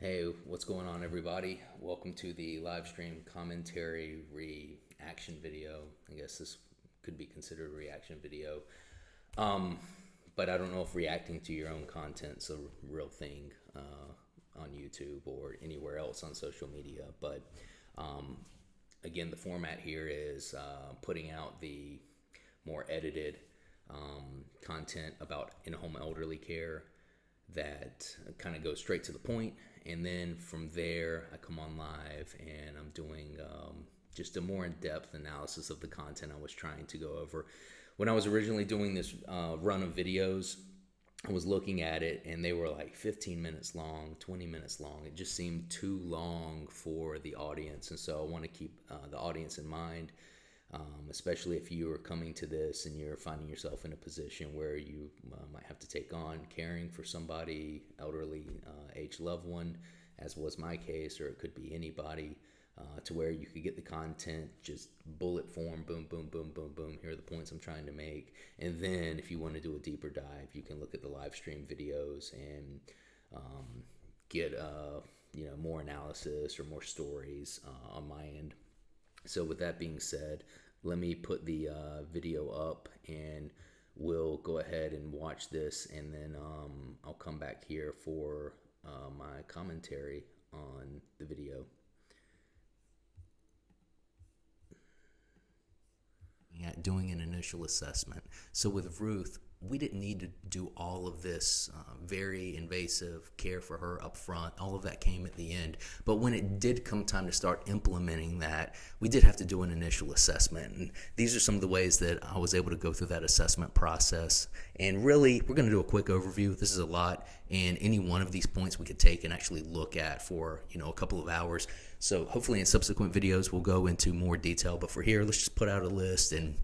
Hey, what's going on, everybody? Welcome to the live stream commentary reaction video. I guess this could be considered a reaction video. Um, but I don't know if reacting to your own content's a real thing on YouTube or anywhere else on social media. But um, again, the format here is putting out the more edited content about in-home elderly care that kind of goes straight to the point. And then from there, I come on live and I'm doing just a more in-depth analysis of the content I was trying to go over. When I was originally doing this run of videos, I was looking at it and they were like 15 minutes long, 20 minutes long. It just seemed too long for the audience. And so I want to keep the audience in mind. Especially if you are coming to this and you're finding yourself in a position where you might have to take on caring for somebody, elderly aged loved one, as was my case, or it could be anybody, to where you could get the content just bullet form, boom, boom, boom, boom, boom. Here are the points I'm trying to make. And then if you want to do a deeper dive, you can look at the live stream videos and get more analysis or more stories on my end. So with that being said, let me put the video up and we'll go ahead and watch this, and then I'll come back here for my commentary on the video. Doing an initial assessment. So with Ruth, we didn't need to do all of this very invasive care for her up front. All of that came at the end. But when it did come time to start implementing that, we did have to do an initial assessment. And these are some of the ways that I was able to go through that assessment process. And really, we're going to do a quick overview. This is a lot. And any one of these points we could take and actually look at for, a couple of hours. So hopefully in subsequent videos, we'll go into more detail. But for here, let's just put out a list and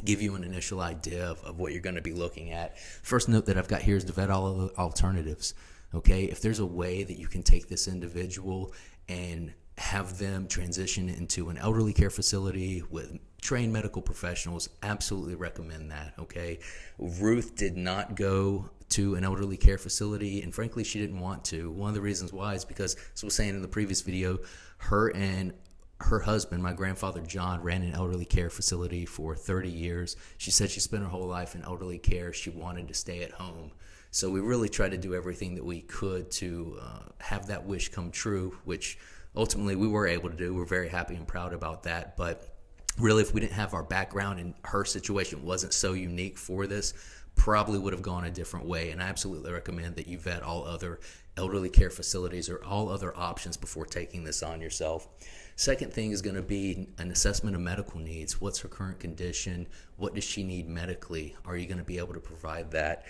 give you an initial idea of what you're going to be looking at. First note that I've got here is to vet all of the alternatives. Okay, if there's a way that you can take this individual and have them transition into an elderly care facility with trained medical professionals, absolutely recommend that. Okay, Ruth did not go to an elderly care facility, and frankly, she didn't want to. One of the reasons why is because, as I was saying in the previous video, her and her husband, my grandfather John, ran an elderly care facility for 30 years. She said she spent her whole life in elderly care. She wanted to stay at home. So we really tried to do everything that we could to have that wish come true, which ultimately we were able to do. We're very happy and proud about that. But really, if we didn't have our background and her situation wasn't so unique for this, probably would have gone a different way. And I absolutely recommend that you vet all other elderly care facilities or all other options before taking this on yourself. Second thing is going to be an assessment of medical needs. What's her current condition? What does she need medically? Are you going to be able to provide that?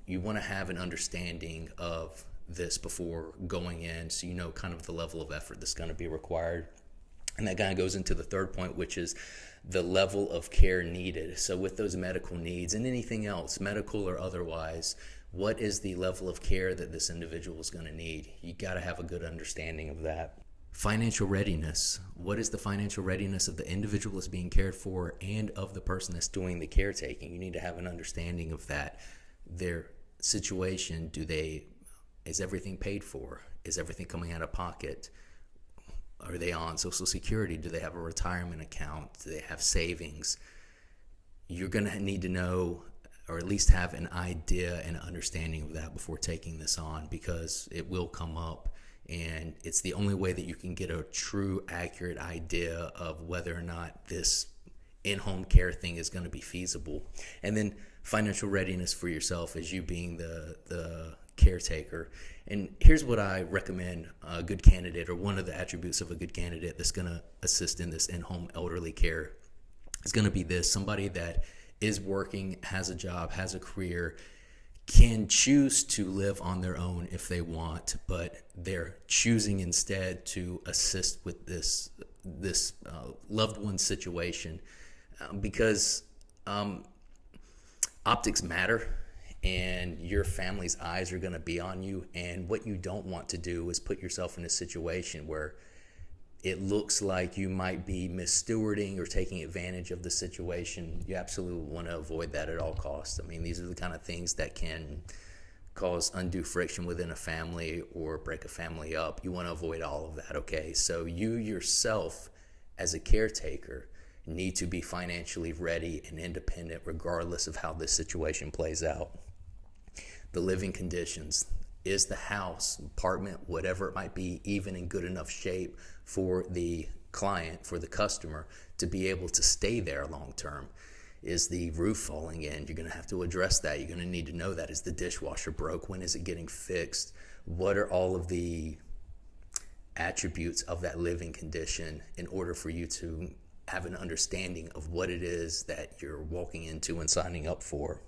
You want to have an understanding of this before going in, so you know kind of the level of effort that's going to be required. And that kind of goes into the third point, which is the level of care needed. So with those medical needs and anything else, medical or otherwise, what is the level of care that this individual is going to need? You got to have a good understanding of that. Financial readiness. What is the financial readiness of the individual that's being cared for and of the person that's doing the caretaking? You need to have an understanding of that. Their situation, is everything paid for? Is everything coming out of pocket? Are they on Social Security? Do they have a retirement account? Do they have savings? You're going to need to know, or at least have an idea and understanding of that before taking this on, because it will come up. And it's the only way that you can get a true, accurate idea of whether or not this in-home care thing is going to be feasible. And then financial readiness for yourself as you being the caretaker. And here's what I recommend a good candidate, or one of the attributes of a good candidate that's going to assist in this in-home elderly care is going to be this: somebody that is working, has a job, has a career, can choose to live on their own if they want, but they're choosing instead to assist with this loved one situation, because optics matter and your family's eyes are going to be on you. And what you don't want to do is put yourself in a situation where it looks like you might be misstewarding or taking advantage of the situation. You absolutely want to avoid that at all costs. I mean, these are the kind of things that can cause undue friction within a family or break a family up. You want to avoid all of that, okay? So you yourself, as a caretaker, need to be financially ready and independent regardless of how this situation plays out. The living conditions, is the house, apartment, whatever it might be, even in good enough shape for the client, for the customer, to be able to stay there long term? Is the roof falling in? You're going to have to address that. You're going to need to know that. Is the dishwasher broke? When is it getting fixed? What are all of the attributes of that living condition in order for you to have an understanding of what it is that you're walking into and signing up for?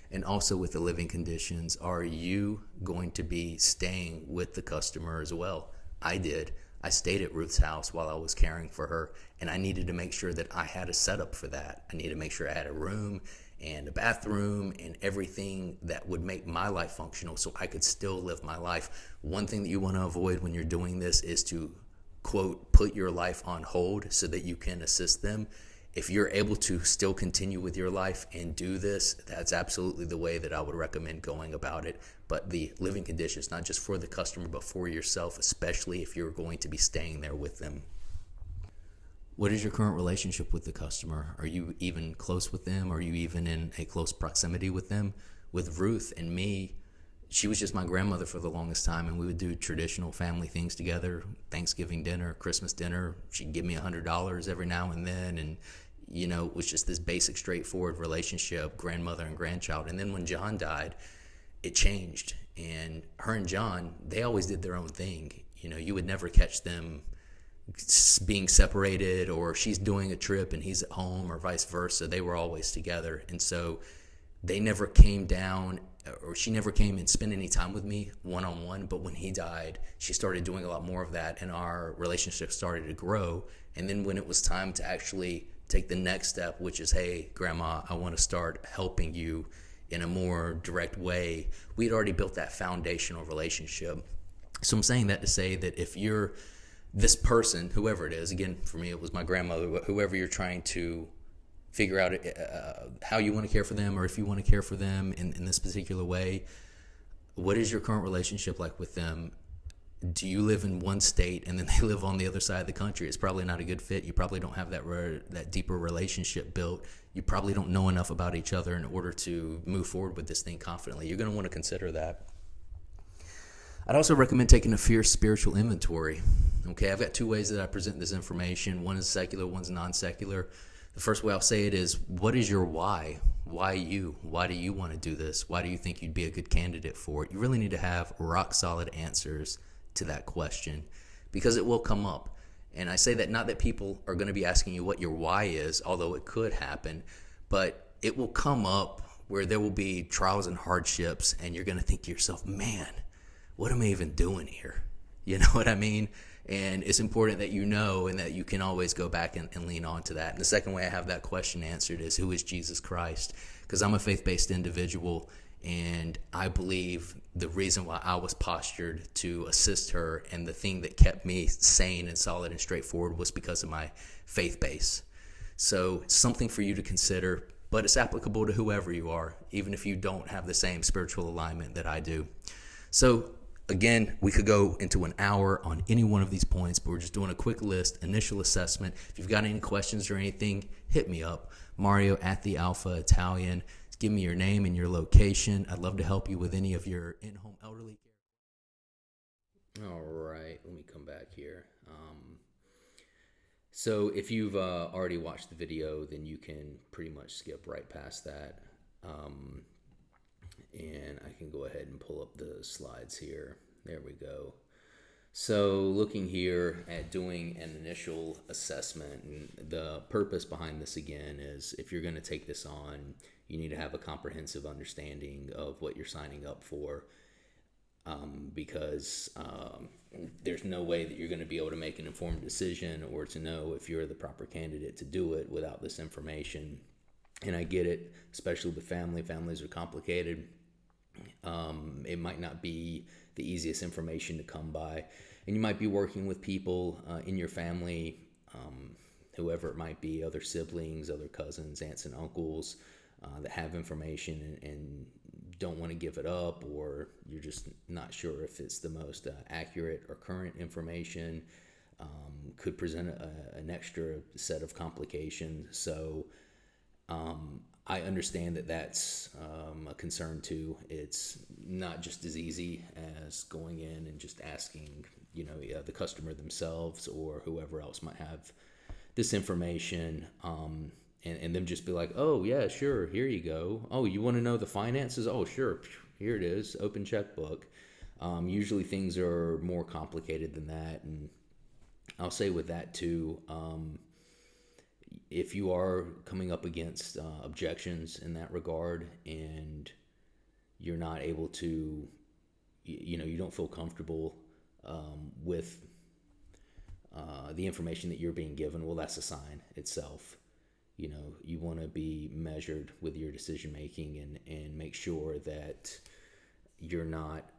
And also with the living conditions, are you going to be staying with the customer as well? I did. I stayed at Ruth's house while I was caring for her, and I needed to make sure that I had a setup for that. I needed to make sure I had a room and a bathroom and everything that would make my life functional so I could still live my life. One thing that you want to avoid when you're doing this is to, quote, put your life on hold so that you can assist them. If you're able to still continue with your life and do this, that's absolutely the way that I would recommend going about it. But the living conditions, not just for the customer, but for yourself, especially if you're going to be staying there with them. What is your current relationship with the customer? Are you even close with them? Are you even in a close proximity with them? With Ruth and me, she was just my grandmother for the longest time, and we would do traditional family things together, Thanksgiving dinner, Christmas dinner. She'd give me $100 every now and then, and it was just this basic, straightforward relationship, grandmother and grandchild. And then when John died, it changed. And her and John, they always did their own thing. You would never catch them being separated, or she's doing a trip and he's at home, or vice versa. They were always together. And so they never came down, or she never came and spent any time with me one-on-one. But when he died, she started doing a lot more of that, and our relationship started to grow. And then when it was time to actually take the next step, which is, hey, Grandma, I want to start helping you in a more direct way, we'd already built that foundational relationship. So I'm saying that to say that if you're this person, whoever it is, again, for me, it was my grandmother, but whoever you're trying to figure out how you want to care for them, or if you want to care for them in this particular way, what is your current relationship like with them? Do you live in one state and then they live on the other side of the country? It's probably not a good fit. You probably don't have that deeper relationship built. You probably don't know enough about each other in order to move forward with this thing confidently. You're going to want to consider that. I'd also recommend taking a fierce spiritual inventory. Okay, I've got two ways that I present this information. One is secular, one's non-secular. The first way I'll say it is, what is your why? Why you? Why do you want to do this? Why do you think you'd be a good candidate for it? You really need to have rock solid answers to that question, because it will come up. And I say that not that people are going to be asking you what your why is, although it could happen, but it will come up where there will be trials and hardships, and you're going to think to yourself, man, what am I even doing here? You know what I mean? And it's important that you know, and that you can always go back and lean on to that. And the second way I have that question answered is, who is Jesus Christ? Because I'm a faith-based individual, and I believe the reason why I was postured to assist her, and the thing that kept me sane and solid and straightforward, was because of my faith base. So it's something for you to consider, but it's applicable to whoever you are, even if you don't have the same spiritual alignment that I do. So again, we could go into an hour on any one of these points, but we're just doing a quick list, initial assessment. If you've got any questions or anything, hit me up. Mario at the Alpha Italian. Give me your name and your location. I'd love to help you with any of your in-home elderly care. All right, let me come back here. So if you've already watched the video, then you can pretty much skip right past that. And I can go ahead and pull up the slides here. There we go. So looking here at doing an initial assessment, and the purpose behind this again is, if you're going to take this on, you need to have a comprehensive understanding of what you're signing up for, because there's no way that you're going to be able to make an informed decision or to know if you're the proper candidate to do it without this information. And I get it, especially with families are complicated. It might not be the easiest information to come by, and you might be working with people in your family, whoever it might be, other siblings, other cousins, aunts and uncles, that have information, and don't want to give it up, or you're just not sure if it's the most accurate or current information, could present an extra set of complications. So I understand that that's a concern too. It's not just as easy as going in and just asking, the customer themselves or whoever else might have this information, and them just be like, oh yeah, sure, here you go. Oh, you want to know the finances? Oh, sure, here it is, open checkbook. Usually things are more complicated than that, and I'll say with that too. If you are coming up against objections in that regard, and you're not able to, you don't feel comfortable with the information that you're being given, well, that's a sign itself. You want to be measured with your decision making, and make sure that you're not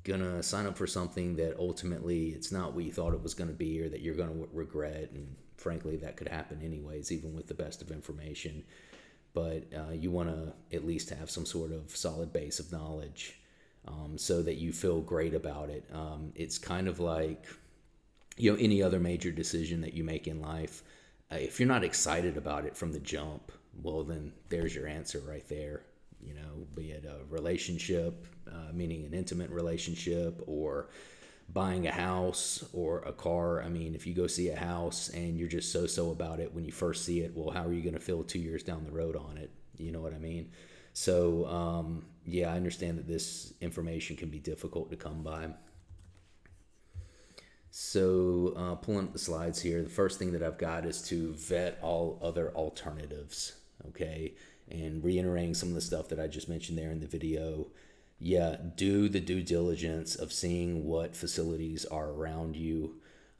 gonna sign up for something that ultimately it's not what you thought it was going to be, or that you're going to regret. And frankly, that could happen anyways, even with the best of information. But you want to at least have some sort of solid base of knowledge, so that you feel great about it. It's kind of like, any other major decision that you make in life. If you're not excited about it from the jump, well, then there's your answer right there. Be it a relationship, meaning an intimate relationship, or buying a house or a car. I mean, if you go see a house and you're just so about it when you first see it, well, how are you going to feel 2 years down the road on it? You know what I mean? So, yeah, I understand that this information can be difficult to come by. So, pulling up the slides here, the first thing that I've got is to vet all other alternatives, okay? And reiterating some of the stuff that I just mentioned there in the video. Yeah, do the due diligence of seeing what facilities are around you,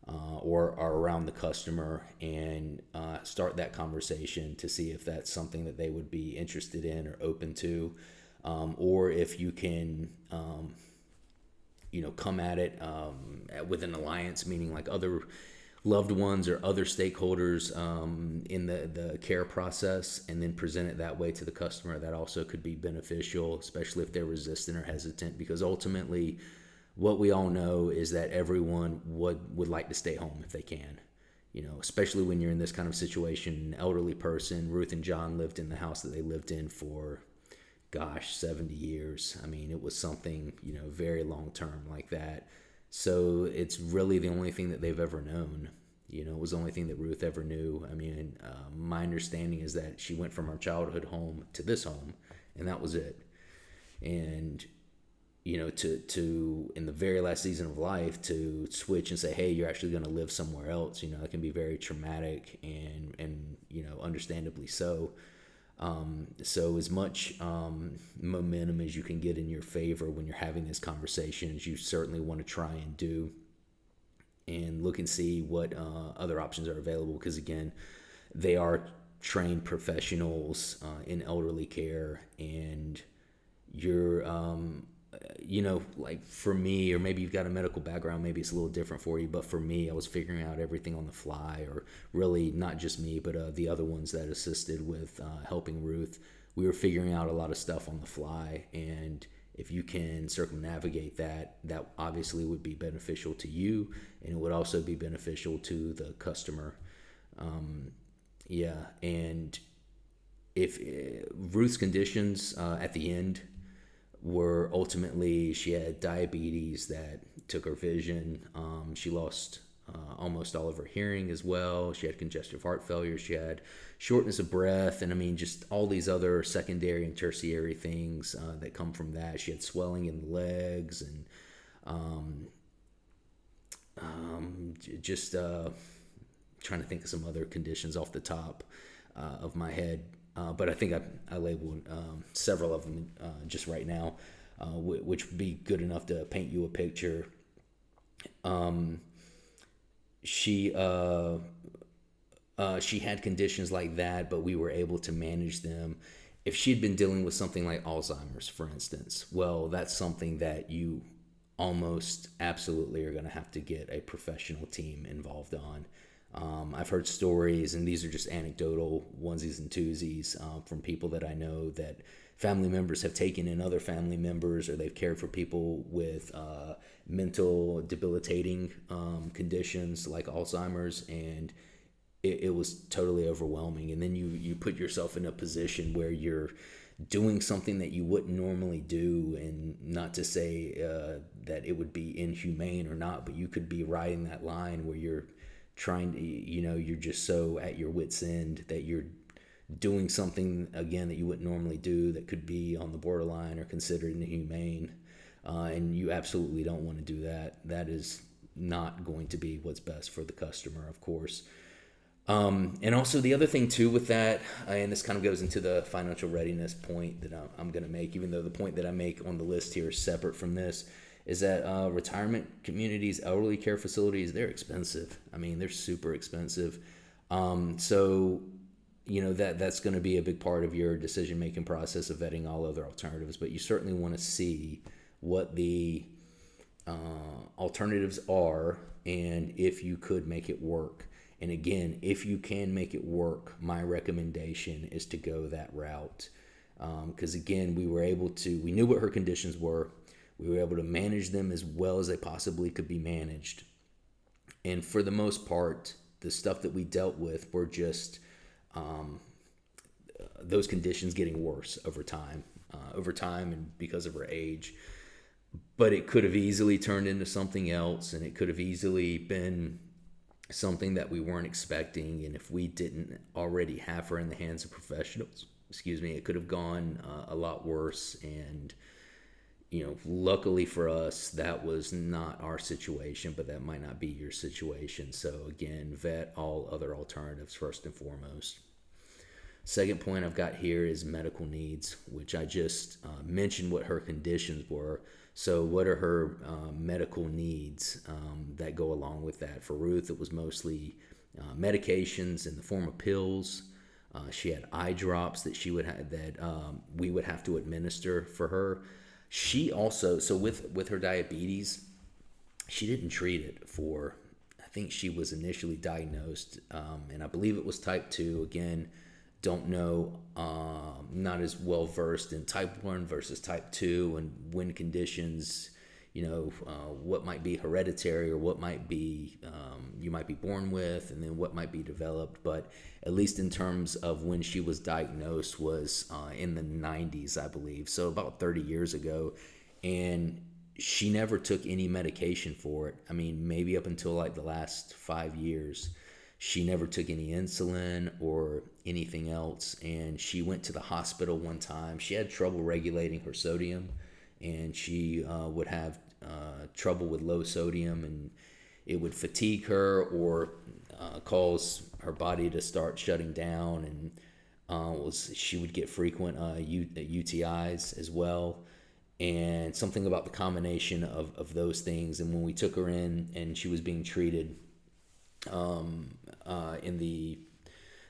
or are around the customer, and start that conversation to see if that's something that they would be interested in or open to, or if you can come at it with an alliance, meaning like other loved ones or other stakeholders in the care process, and then present it that way to the customer. That also could be beneficial, especially if they're resistant or hesitant, because ultimately what we all know is that everyone would like to stay home if they can. Especially when you're in this kind of situation. An elderly person, Ruth and John lived in the house that they lived in for 70 years. I mean, it was something, very long term like that. So it's really the only thing that they've ever known. It was the only thing that Ruth ever knew. I mean, my understanding is that she went from her childhood home to this home, and that was it. And, to in the very last season of life, to switch and say, hey, you're actually going to live somewhere else, that can be very traumatic, and understandably so. So as much momentum as you can get in your favor when you're having these conversations, you certainly want to try and do, and look and see what other options are available, because again, they are trained professionals in elderly care. And you're like for me, or maybe you've got a medical background, maybe it's a little different for you, but for me, I was figuring out everything on the fly. Or really not just me, but the other ones that assisted with helping Ruth, we were figuring out a lot of stuff on the fly. And if you can circumnavigate that obviously would be beneficial to you, and it would also be beneficial to the customer. And if Ruth's conditions at the end were ultimately, she had diabetes that took her vision. She lost almost all of her hearing as well. She had congestive heart failure. She had shortness of breath, and I mean, just all these other secondary and tertiary things that come from that. She had swelling in the legs, and just trying to think of some other conditions off the top of my head. But I think I labeled several of them just right now, which would be good enough to paint you a picture. She had conditions like that, but we were able to manage them. If she'd been dealing with something like Alzheimer's, for instance, well, that's something that you almost absolutely are going to have to get a professional team involved on. I've heard stories, and these are just anecdotal onesies and twosies, from people that I know that family members have taken in other family members, or they've cared for people with mental debilitating conditions like Alzheimer's, and it was totally overwhelming. And then you put yourself in a position where you're doing something that you wouldn't normally do, and not to say that it would be inhumane or not, but you could be riding that line where you're trying to, you're just so at your wit's end that you're doing something again that you wouldn't normally do, that could be on the borderline or considered inhumane, and you absolutely don't want to do that. That is not going to be what's best for the customer, of course. And also the other thing too with that, and this kind of goes into the financial readiness point that I'm going to make, even though the point that I make on the list here is separate from this, is that retirement communities, elderly care facilities, they're expensive. I mean, they're super expensive. So that's going to be a big part of your decision-making process of vetting all other alternatives. But you certainly want to see what the alternatives are, and if you could make it work. And again, if you can make it work, my recommendation is to go that route. Because again, we knew what her conditions were. We were able to manage them as well as they possibly could be managed. And for the most part, the stuff that we dealt with were just those conditions getting worse over time and because of her age. But it could have easily turned into something else, and it could have easily been something that we weren't expecting. And if we didn't already have her in the hands of professionals, it could have gone a lot worse. And luckily for us, that was not our situation, but that might not be your situation. So again, vet all other alternatives first and foremost. Second point I've got here is medical needs, which I just mentioned what her conditions were. So what are her medical needs that go along with that? For Ruth, it was mostly medications in the form of pills. She had eye drops that she would have, that we would have to administer for her. She also, so with her diabetes, she didn't treat it for, I think she was initially diagnosed, and I believe it was type 2. Again, don't know, not as well versed in type 1 versus type 2 and when conditions, what might be hereditary or what might be you might be born with, and then what might be developed. But at least in terms of when she was diagnosed was in the 90s, I believe, so about 30 years ago. And she never took any medication for it. I mean, maybe up until like the last 5 years. She never took any insulin or anything else, and she went to the hospital one time. She had trouble regulating her sodium, and she would have trouble with low sodium, and it would fatigue her or cause her body to start shutting down, and she would get frequent UTIs as well. And something about the combination of those things. And when we took her in and she was being treated in the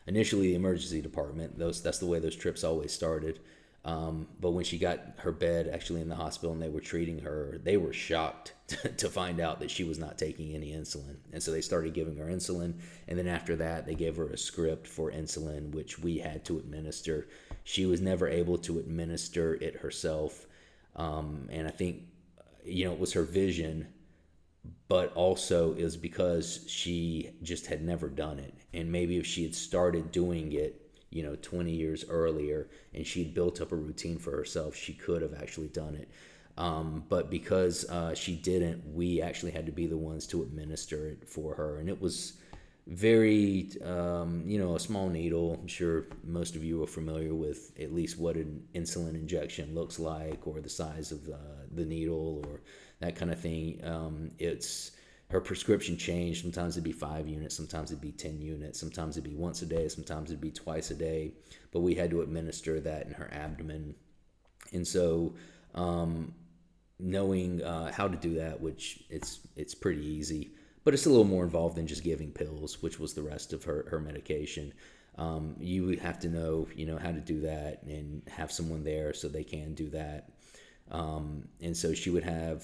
initially the emergency department, that's the way those trips always started. But when she got her bed actually in the hospital and they were treating her, they were shocked to find out that she was not taking any insulin. And so they started giving her insulin. And then after that, they gave her a script for insulin, which we had to administer. She was never able to administer it herself. And I think, it was her vision, but also it was because she just had never done it. And maybe if she had started doing it, 20 years earlier, and she'd built up a routine for herself, she could have actually done it. But because she didn't, we actually had to be the ones to administer it for her. And it was very, a small needle. I'm sure most of you are familiar with at least what an insulin injection looks like, or the size of the needle, or that kind of thing. Her prescription changed. Sometimes it'd be 5 units, sometimes it'd be 10 units, sometimes it'd be once a day, sometimes it'd be twice a day. But we had to administer that in her abdomen. And so knowing how to do that, which it's pretty easy, but it's a little more involved than just giving pills, which was the rest of her medication. You would have to know, how to do that and have someone there so they can do that. And so she would have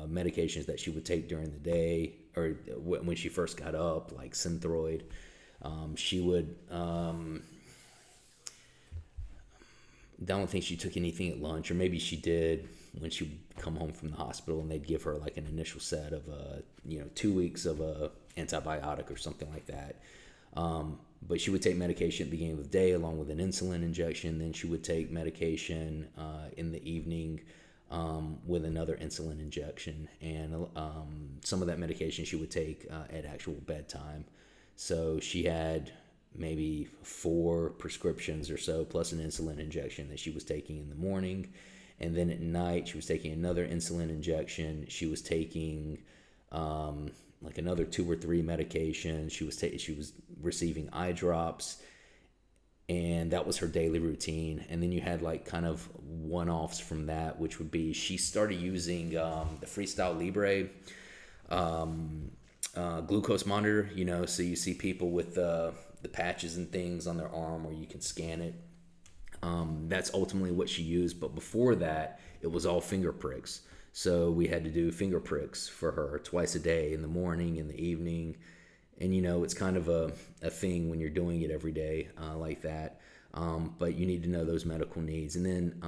medications that she would take during the day, or when she first got up, like Synthroid. She would, I don't think she took anything at lunch, or maybe she did when she would come home from the hospital, and they'd give her like an initial set of 2 weeks of a antibiotic or something like that. But she would take medication at the beginning of the day along with an insulin injection. Then she would take medication in the evening with another insulin injection, and some of that medication she would take at actual bedtime. So she had maybe 4 prescriptions or so, plus an insulin injection that she was taking in the morning. And then at night, she was taking another insulin injection. She was taking like another 2 or 3 medications. She was receiving eye drops, and that was her daily routine. And then you had like kind of one-offs from that, which would be she started using the Freestyle Libre glucose monitor. So you see people with the patches and things on their arm where you can scan it. That's ultimately what she used. But before that, it was all finger pricks. So we had to do finger pricks for her twice a day, in the morning, in the evening. And, it's kind of a thing when you're doing it every day like that. But you need to know those medical needs. And then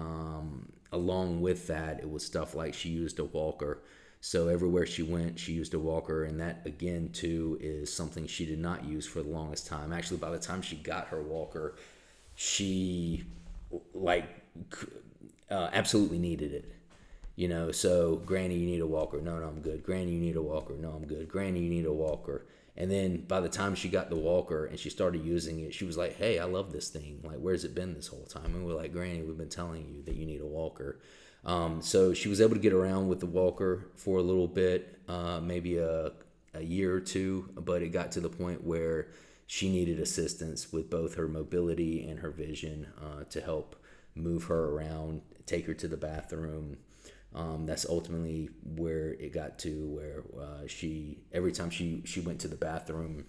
along with that, it was stuff like she used a walker. So everywhere she went, she used a walker. And that, again, too, is something she did not use for the longest time. Actually, by the time she got her walker, she absolutely needed it. So Granny, you need a walker. No, I'm good. Granny, you need a walker. No, I'm good. Granny, you need a walker. And then by the time she got the walker and she started using it, she was like, hey, I love this thing. Like, where's it been this whole time? And we're like, Granny, we've been telling you that you need a walker. So she was able to get around with the walker for a little bit, maybe a year or two, but it got to the point where she needed assistance with both her mobility and her vision to help move her around, take her to the bathroom. That's ultimately where it got to, where every time she went to the bathroom,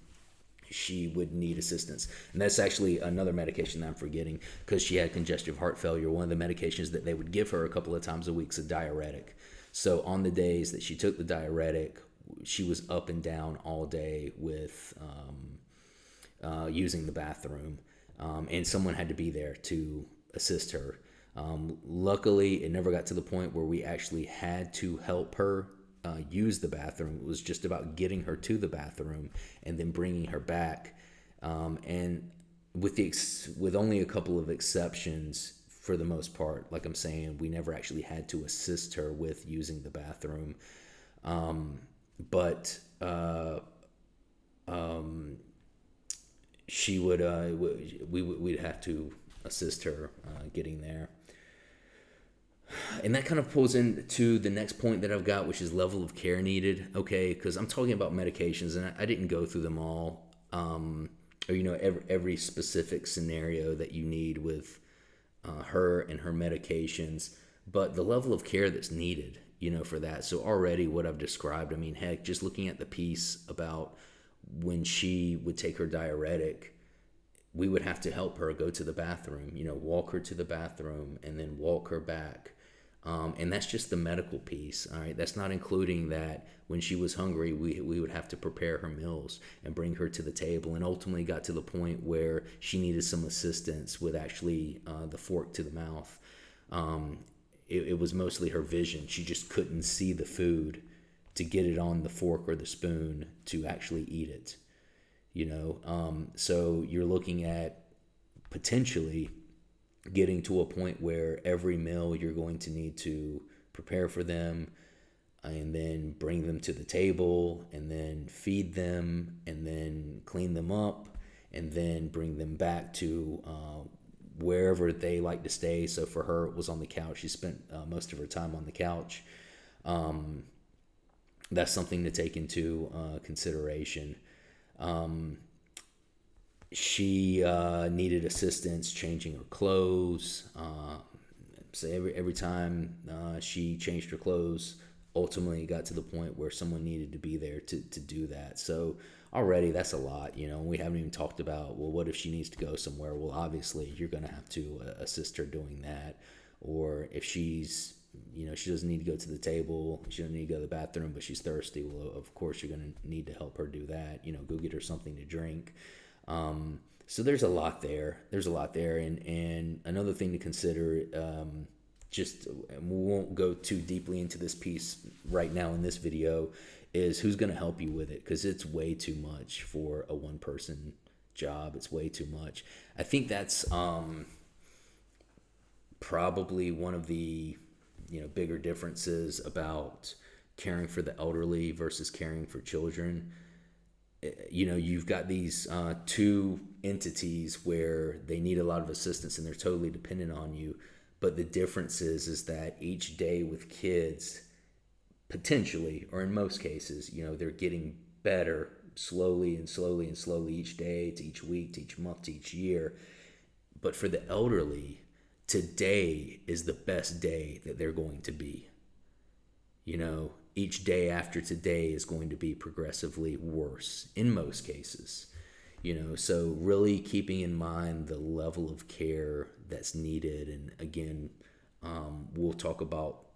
she would need assistance. And that's actually another medication that I'm forgetting, because she had congestive heart failure. One of the medications that they would give her a couple of times a week is a diuretic. So on the days that she took the diuretic, she was up and down all day with using the bathroom, and someone had to be there to assist her. Luckily, it never got to the point where we actually had to help her use the bathroom. It was just about getting her to the bathroom and then bringing her back. And with only a couple of exceptions, for the most part, like I'm saying, we never actually had to assist her with using the bathroom. But she would we'd have to assist her getting there. And that kind of pulls into the next point that I've got, which is level of care needed. Okay, because I'm talking about medications, and I didn't go through them all, or every specific scenario that you need with her and her medications, but the level of care that's needed, for that. So already what I've described, I mean, heck, just looking at the piece about when she would take her diuretic, we would have to help her go to the bathroom, walk her to the bathroom and then walk her back. And that's just the medical piece. All right. That's not including that when she was hungry, we would have to prepare her meals and bring her to the table, and ultimately got to the point where she needed some assistance with actually the fork to the mouth. It was mostly her vision. She just couldn't see the food to get it on the fork or the spoon to actually eat it. So you're looking at potentially getting to a point where every meal you're going to need to prepare for them, and then bring them to the table, and then feed them, and then clean them up, and then bring them back to wherever they like to stay. So for her, it was on the couch. She spent most of her time on the couch. That's something to take into consideration. She needed assistance changing her clothes. So every time she changed her clothes, ultimately got to the point where someone needed to be there to do that. So already that's a lot, we haven't even talked about, well, what if she needs to go somewhere? Well, obviously you're going to have to assist her doing that. Or if she's, she doesn't need to go to the table, she doesn't need to go to the bathroom, but she's thirsty, well, of course you're going to need to help her do that. Go get her something to drink. So there's a lot there. There's a lot there, and another thing to consider. Just we won't go too deeply into this piece right now in this video, is who's going to help you with it, because it's way too much for a one person job. It's way too much. I think that's probably one of the bigger differences about caring for the elderly versus caring for children. You've got these two entities where they need a lot of assistance and they're totally dependent on you. But the difference is that each day with kids, potentially, or in most cases, they're getting better slowly and slowly and slowly each day, to each week, to each month, to each year. But for the elderly, today is the best day that they're going to be. Each day after today is going to be progressively worse in most cases. So really keeping in mind the level of care that's needed. And again, we'll talk about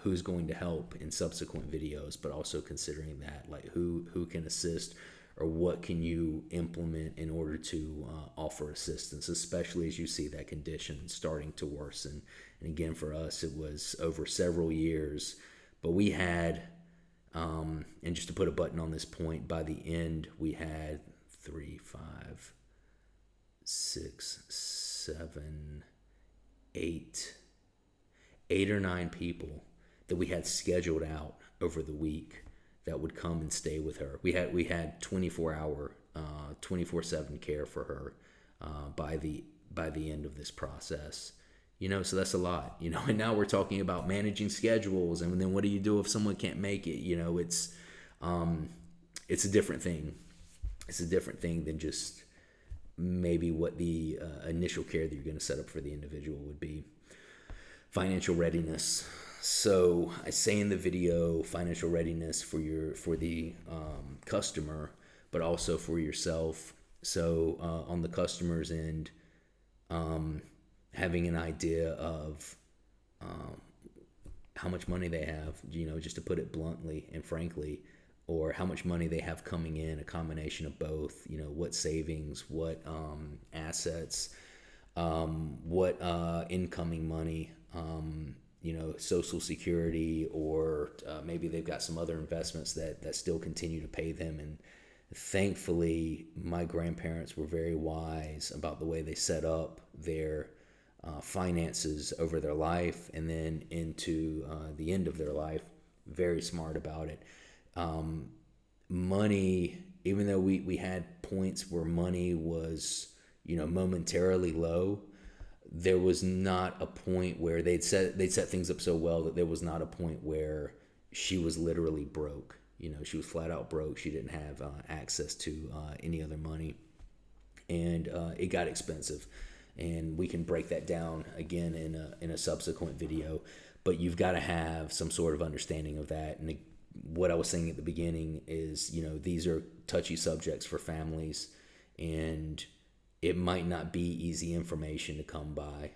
who's going to help in subsequent videos, but also considering that, like, who can assist, or what can you implement in order to offer assistance, especially as you see that condition starting to worsen. And again, for us, it was over several years, but we had, and just to put a button on this point, by the end, we had 3, 5, 6, 7, 8 or 9 people that we had scheduled out over the week that would come and stay with her. We had 24-hour, 24/7 care for her by the end of this process. So that's a lot. And now we're talking about managing schedules, and then what do you do if someone can't make it? It's a different thing. It's a different thing than just maybe what the initial care that you're going to set up for the individual would be. Financial readiness. So I say in the video, financial readiness for the customer, but also for yourself. So on the customer's end, having an idea of how much money they have, just to put it bluntly and frankly, or how much money they have coming in, a combination of both, what savings, what assets, what incoming money, Social Security, or maybe they've got some other investments that still continue to pay them. And thankfully, my grandparents were very wise about the way they set up their finances over their life and then into the end of their life. Very smart about it. Money, even though we had points where money was, momentarily low, there was not a point where they'd set things up so well that there was not a point where she was literally broke. She was flat out broke. She didn't have access to any other money, and it got expensive. And we can break that down again in a subsequent video. But you've got to have some sort of understanding of that. And what I was saying at the beginning is, these are touchy subjects for families, and it might not be easy information to come by.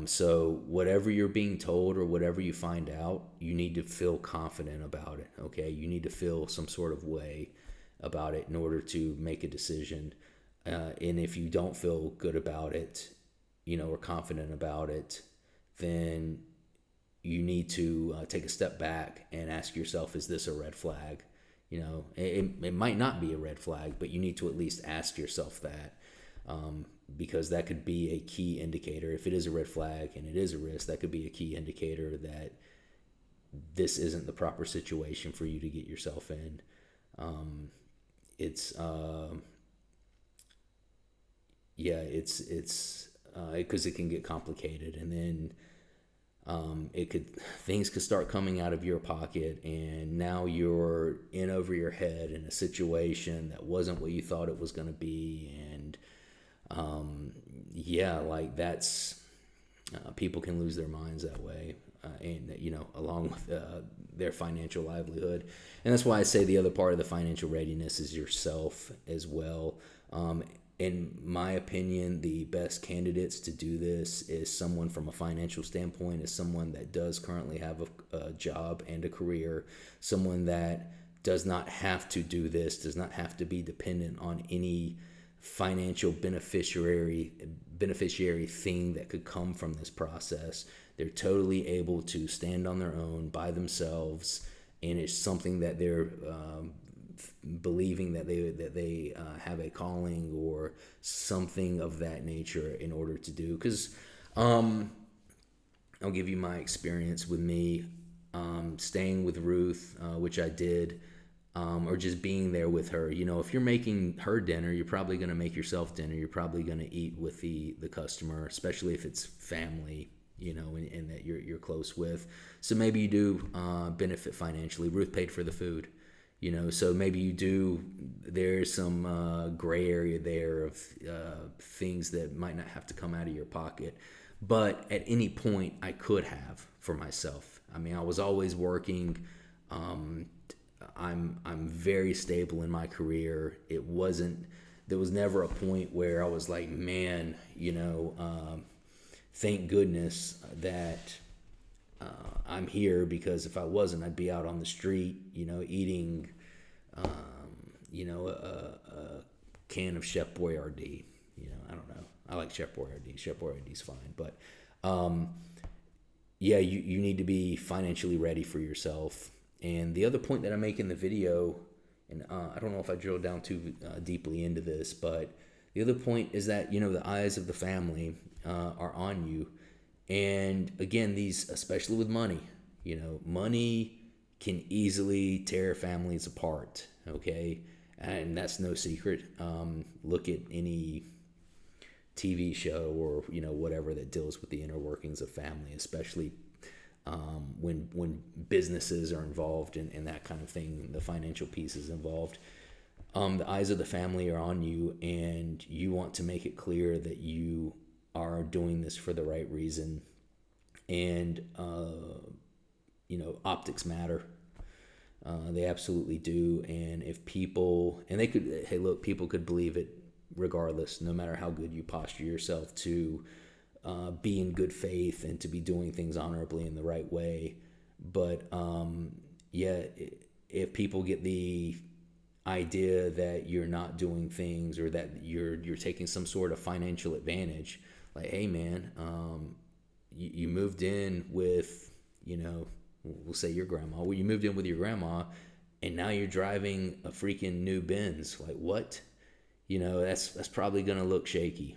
So whatever you're being told or whatever you find out, you need to feel confident about it, okay? You need to feel some sort of way about it in order to make a decision. And if you don't feel good about it, or confident about it, then you need to take a step back and ask yourself, is this a red flag? It might not be a red flag, but you need to at least ask yourself that. Because that could be a key indicator. If it is a red flag and it is a risk, that could be a key indicator that this isn't the proper situation for you to get yourself in. It's because it can get complicated, and then things could start coming out of your pocket, and now you're in over your head in a situation that wasn't what you thought it was going to be. And that's people can lose their minds that way, and along with their financial livelihood. And that's why I say the other part of the financial readiness is yourself as well. In my opinion, the best candidates to do this is someone from a financial standpoint, is someone that does currently have a job and a career, someone that does not have to do this, does not have to be dependent on any financial beneficiary thing that could come from this process. They're totally able to stand on their own by themselves, and it's something that they're believing that they have a calling or something of that nature in order to do. Because I'll give you my experience with me staying with Ruth, which I did, or just being there with her. You know, if you're making her dinner, you're probably going to make yourself dinner. You're probably going to eat with the customer, especially if it's family, you know, and that you're close with. So maybe you do benefit financially. Ruth paid for the food, you know, so maybe you do. There's some gray area there of things that might not have to come out of your pocket. But at any point, I could have for myself. I mean, I was always working. I'm very stable in my career. There was never a point where I was like, man, you know, thank goodness that I'm here, because if I wasn't, I'd be out on the street, you know, eating, you know, a can of Chef Boyardee. You know, I don't know. I like Chef Boyardee. Chef Boyardee's fine, but yeah, you need to be financially ready for yourself. And the other point that I make in the video, and I don't know if I drilled down too deeply into this, but the other point is that, you know, the eyes of the family are on you. And again, these, especially with money, you know, money can easily tear families apart, okay? And that's no secret. Look at any TV show or, you know, whatever that deals with the inner workings of family, especially when businesses are involved and that kind of thing, the financial piece is involved. The eyes of the family are on you, and you want to make it clear that you are doing this for the right reason. And, you know, optics matter. They absolutely do. And if people, and they could, hey, look, people could believe it regardless, no matter how good you posture yourself to be in good faith and to be doing things honorably in the right way. But yeah, if people get the idea that you're not doing things, or that you're taking some sort of financial advantage, like, hey man, you moved in with, you know, we'll say your grandma. Well, you moved in with your grandma, and now you're driving a freaking new Benz. Like, what? You know, that's probably gonna look shaky.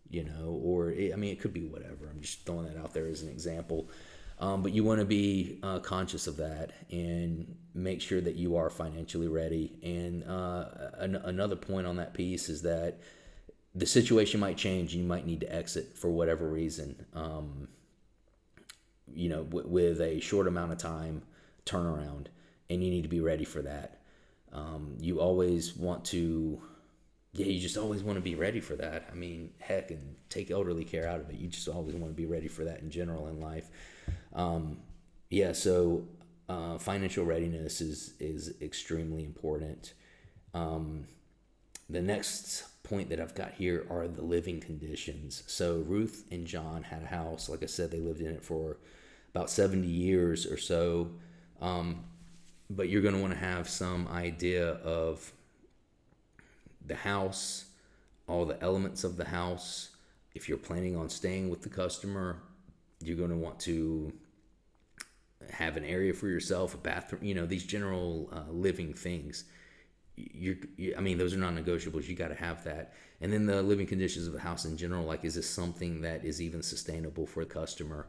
You know, or it could be whatever. I'm just throwing that out there as an example. But you want to be conscious of that and make sure that you are financially ready. And another point on that piece is that the situation might change. And you might need to exit for whatever reason. You know, with a short amount of time turnaround, and you need to be ready for that. You always want to. Yeah, you just always want to be ready for that. I mean, heck, and take elderly care out of it. You just always want to be ready for that in general in life. Yeah, so financial readiness is extremely important. The next point that I've got here are the living conditions. So Ruth and John had a house. Like I said, they lived in it for about 70 years or so. But you're going to want to have some idea of the house, all the elements of the house. If you're planning on staying with the customer, you're going to want to have an area for yourself, a bathroom, you know, these general living things. I mean, those are non-negotiables. You got to have that. And then the living conditions of the house in general, like, is this something that is even sustainable for the customer?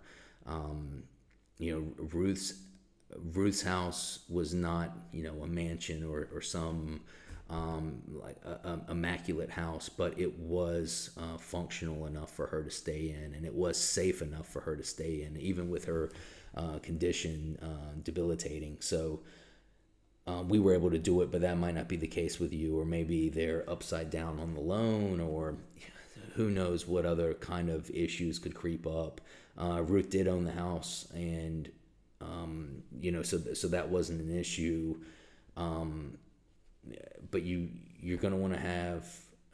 You know, Ruth's house was not, you know, a mansion or some like a immaculate house, but it was functional enough for her to stay in, and it was safe enough for her to stay in, even with her condition debilitating. So we were able to do it, but that might not be the case with you, or maybe they're upside down on the loan, or who knows what other kind of issues could creep up. Ruth did own the house, and you know, so that wasn't an issue. But you're going to want to have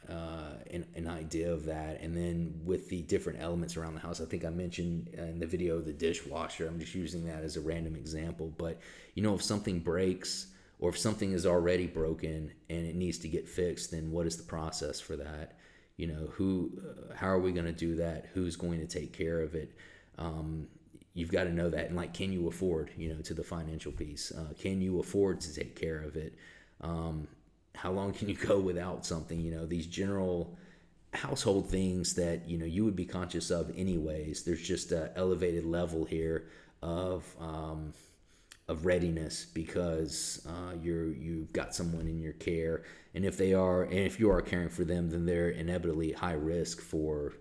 an idea of that. And then with the different elements around the house, I think I mentioned in the video the dishwasher. I'm just using that as a random example. But, you know, if something breaks, or if something is already broken and it needs to get fixed, then what is the process for that? How are we going to do that? Who's going to take care of it? You've got to know that. And like, can you afford, to the financial piece, can you afford to take care of it? How long can you go without something? These general household things that, you would be conscious of anyways. There's just a elevated level here of readiness because you've got someone in your care, and if you are caring for them, then they're inevitably high risk for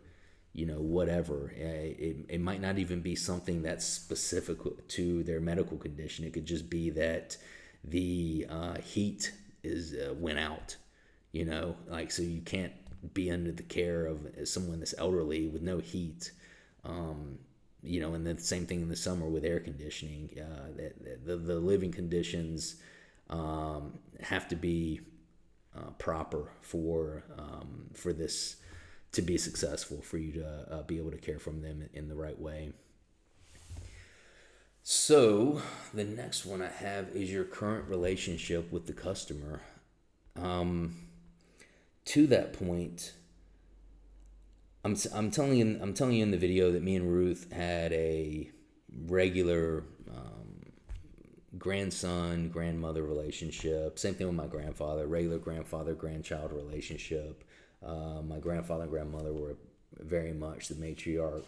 whatever. It might not even be something that's specific to their medical condition. It could just be that the heat is went out, like, so you can't be under the care of someone that's elderly with no heat. And then the same thing in the summer with air conditioning. The living conditions have to be proper for this to be successful, for you to be able to care for them in the right way. So the next one I have is your current relationship with the customer. To that point, I'm telling you in the video that me and Ruth had a regular grandson grandmother relationship. Same thing with my grandfather, regular grandfather grandchild relationship. My grandfather and grandmother were very much the patriarch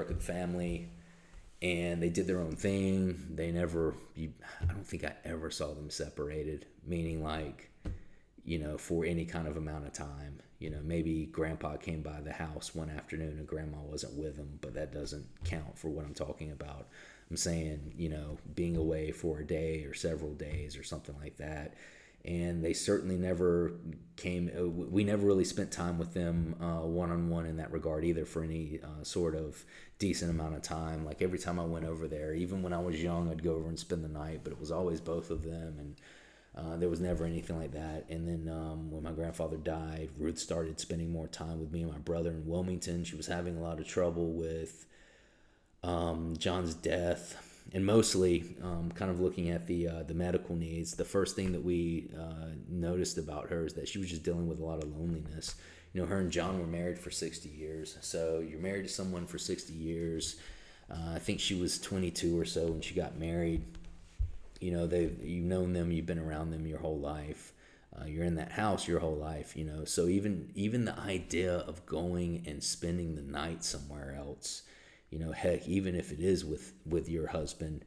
of the family, and they did their own thing. I don't think I ever saw them separated, meaning like, for any kind of amount of time. Maybe grandpa came by the house one afternoon and grandma wasn't with him, but that doesn't count for what I'm talking about. I'm saying, being away for a day or several days or something like that. And they certainly never we never really spent time with them one-on-one in that regard either, for any sort of decent amount of time. Like, every time I went over there, even when I was young, I'd go over and spend the night, but it was always both of them, and there was never anything like that. And then when my grandfather died, Ruth started spending more time with me and my brother in Wilmington. She was having a lot of trouble with John's death, and mostly kind of looking at the medical needs. The first thing that we noticed about her is that she was just dealing with a lot of loneliness. Her and John were married for 60 years. So you're married to someone for 60 years. I think she was 22 or so when she got married. You've known them, you've been around them your whole life. You're in that house your whole life, So even the idea of going and spending the night somewhere else, heck, even if it is with your husband,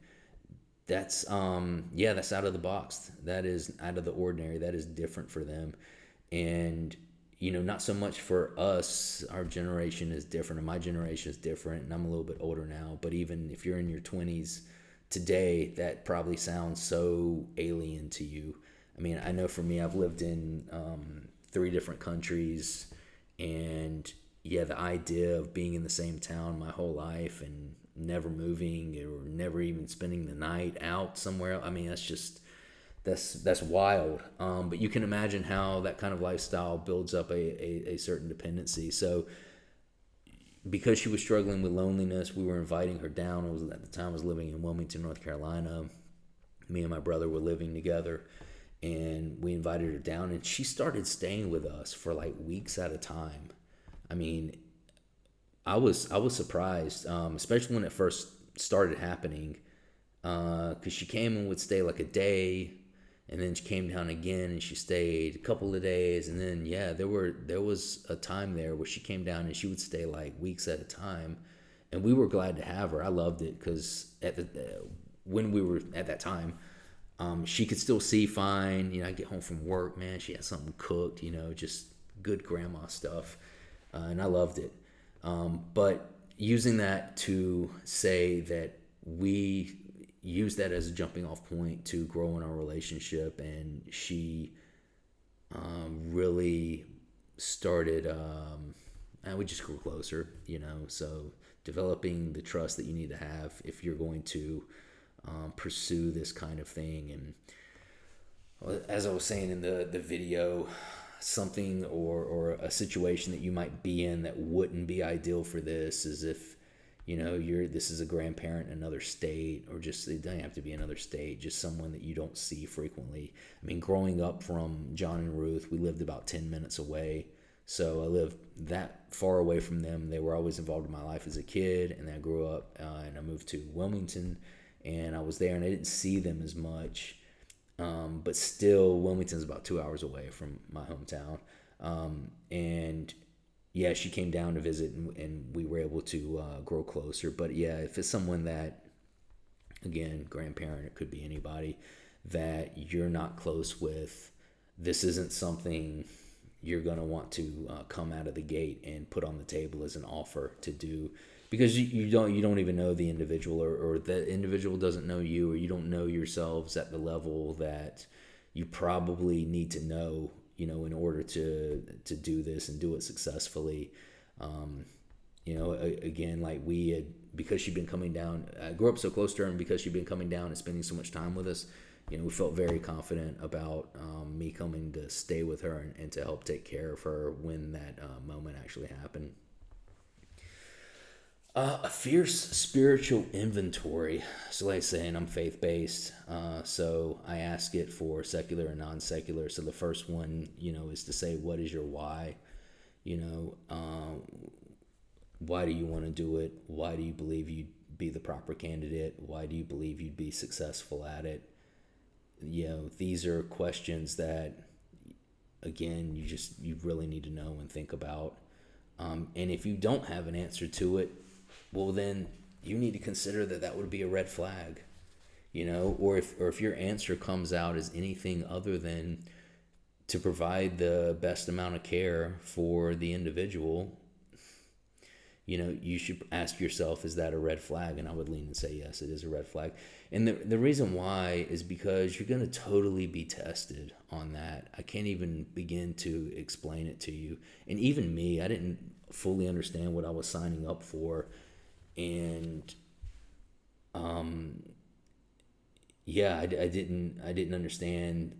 that's that's out of the box. That is out of the ordinary. That is different for them. And not so much for us. Our generation is different, and my generation is different, and I'm a little bit older now. But even if you're in your 20s today, that probably sounds so alien to you. I mean, I know for me, I've lived in 3 different countries, and the idea of being in the same town my whole life and never moving or never even spending the night out somewhere, I mean, that's wild. But you can imagine how that kind of lifestyle builds up a certain dependency. So because she was struggling with loneliness, we were inviting her down. At the time I was living in Wilmington, North Carolina. Me and my brother were living together, and we invited her down, and she started staying with us for like weeks at a time. I mean, I was surprised, especially when it first started happening, because she came and would stay like a day, and then she came down again and she stayed a couple of days, and then there was a time there where she came down and she would stay like weeks at a time, and we were glad to have her. I loved it because when we were at that time, she could still see fine. I get home from work, man, she had something cooked, just good grandma stuff, and I loved it. But using that to say that we use that as a jumping off point to grow in our relationship, and she really started, and we just grew closer, so developing the trust that you need to have if you're going to pursue this kind of thing. And as I was saying in the video, something or a situation that you might be in that wouldn't be ideal for this is if This is a grandparent in another state, or just, it doesn't have to be another state, just someone that you don't see frequently. I mean, growing up from John and Ruth, we lived about 10 minutes away. So I lived that far away from them. They were always involved in my life as a kid. And then I grew up and I moved to Wilmington, and I was there and I didn't see them as much. But still, Wilmington's about 2 hours away from my hometown. And yeah, she came down to visit, and we were able to grow closer. But yeah, if it's someone that, again, grandparent, it could be anybody that you're not close with, this isn't something you're going to want to come out of the gate and put on the table as an offer to do, because you don't even know the individual, or the individual doesn't know you, or you don't know yourselves at the level that you probably need to know, in order to do this and do it successfully. Again, like we had, because she'd been coming down, I grew up so close to her, and because she'd been coming down and spending so much time with us, we felt very confident about me coming to stay with her and to help take care of her when that moment actually happened. A fierce spiritual inventory. So like saying, I'm faith-based, so I ask it for secular and non-secular. So the first one, is to say, what is your why? Why do you want to do it? Why do you believe you'd be the proper candidate? Why do you believe you'd be successful at it? These are questions that, again, you really need to know and think about. And if you don't have an answer to it, well, then you need to consider that would be a red flag, or if your answer comes out as anything other than to provide the best amount of care for the individual, you should ask yourself, is that a red flag? And I would lean and say, yes, it is a red flag. And the reason why is because you're going to totally be tested on that. I can't even begin to explain it to you. And even me, I didn't fully understand what I was signing up for. And I didn't understand,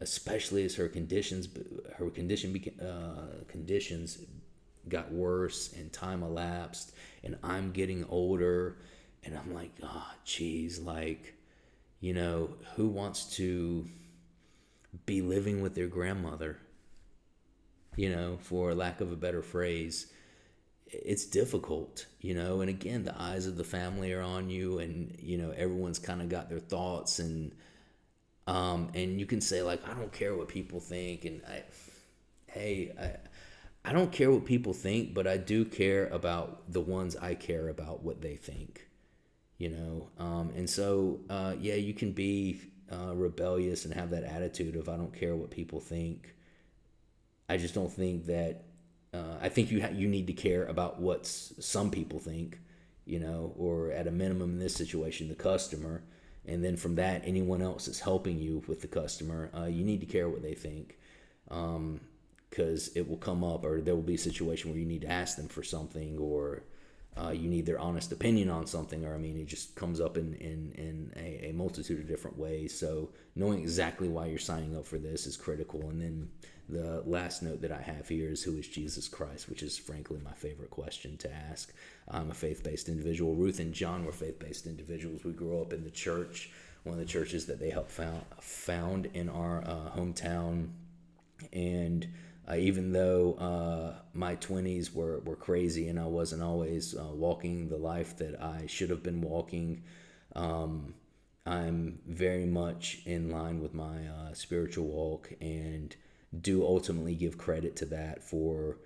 especially as conditions got worse and time elapsed, and I'm getting older, and I'm like, geez, who wants to be living with their grandmother, for lack of a better phrase? It's difficult, and again, the eyes of the family are on you, and, everyone's kind of got their thoughts, and you can say, like, I don't care what people think, and I don't care what people think, but I do care about the ones I care about, what they think, and so, you can be rebellious and have that attitude of, I don't care what people think. I just don't think that, I think you need to care about what some people think, or at a minimum in this situation, the customer. And then from that, anyone else that's helping you with the customer, you need to care what they think. Because it will come up, or there will be a situation where you need to ask them for something, or you need their honest opinion on something, or it just comes up in a multitude of different ways. So knowing exactly why you're signing up for this is critical. And then the last note that I have here is, who is Jesus Christ, which is frankly my favorite question to ask. I'm a faith-based individual. Ruth and John were faith-based individuals. We grew up in the church, one of the churches that they helped found in our hometown. And even though my 20s were crazy and I wasn't always walking the life that I should have been walking, I'm very much in line with my spiritual walk, and do ultimately give credit to that for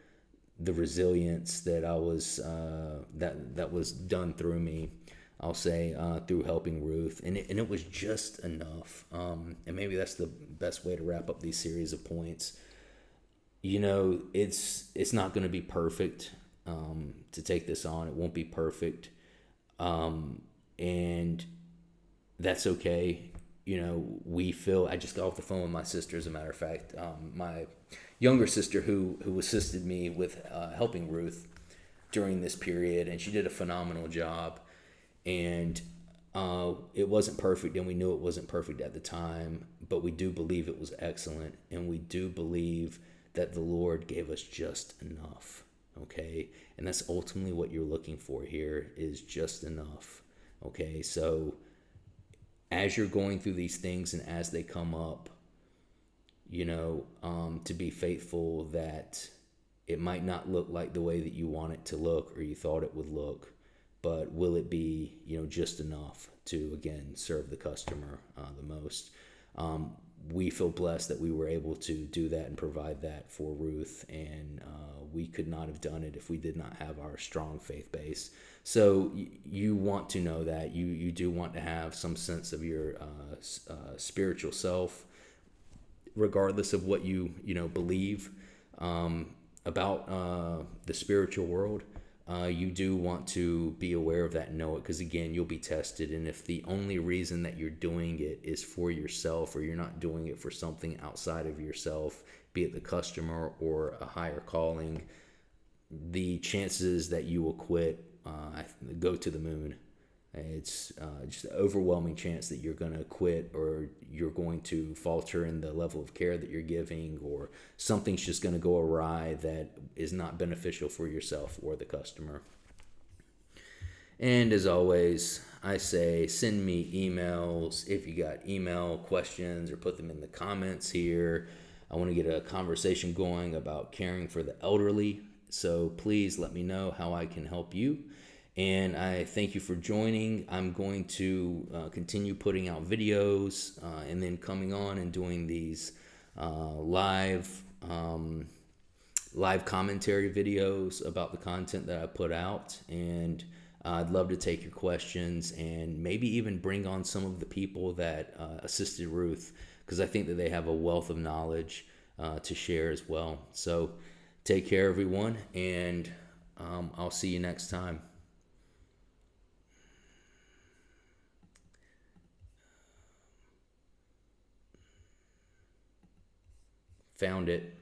the resilience that I was that was done through me. I'll say through helping Ruth, and it was just enough. And maybe that's the best way to wrap up these series of points. It's not going to be perfect to take this on. It won't be perfect, and that's okay. I just got off the phone with my sister, as a matter of fact, my younger sister who assisted me with helping Ruth during this period, and she did a phenomenal job. And it wasn't perfect, and we knew it wasn't perfect at the time, but we do believe it was excellent, and we do believe that the Lord gave us just enough. okay? And that's ultimately what you're looking for here, is just enough, okay? So as you're going through these things and as they come up, to be faithful that it might not look like the way that you want it to look or you thought it would look, but will it be, just enough to, again, serve the customer the most? We feel blessed that we were able to do that and provide that for Ruth, and we could not have done it if we did not have our strong faith base. So you want to know that you do want to have some sense of your spiritual self, regardless of what you believe about the spiritual world. You do want to be aware of that and know it, because again, you'll be tested. And if the only reason that you're doing it is for yourself, or you're not doing it for something outside of yourself, be it the customer or a higher calling, the chances that you will quit go to the moon. It's just an overwhelming chance that you're going to quit, or you're going to falter in the level of care that you're giving, or something's just going to go awry that is not beneficial for yourself or the customer. And as always, I say send me emails if you got email questions, or put them in the comments here. I want to get a conversation going about caring for the elderly. So please let me know how I can help you. And I thank you for joining. I'm going to continue putting out videos and then coming on and doing these live commentary videos about the content that I put out. And I'd love to take your questions and maybe even bring on some of the people that assisted Ruth, because I think that they have a wealth of knowledge to share as well. So take care, everyone, and I'll see you next time. Found it.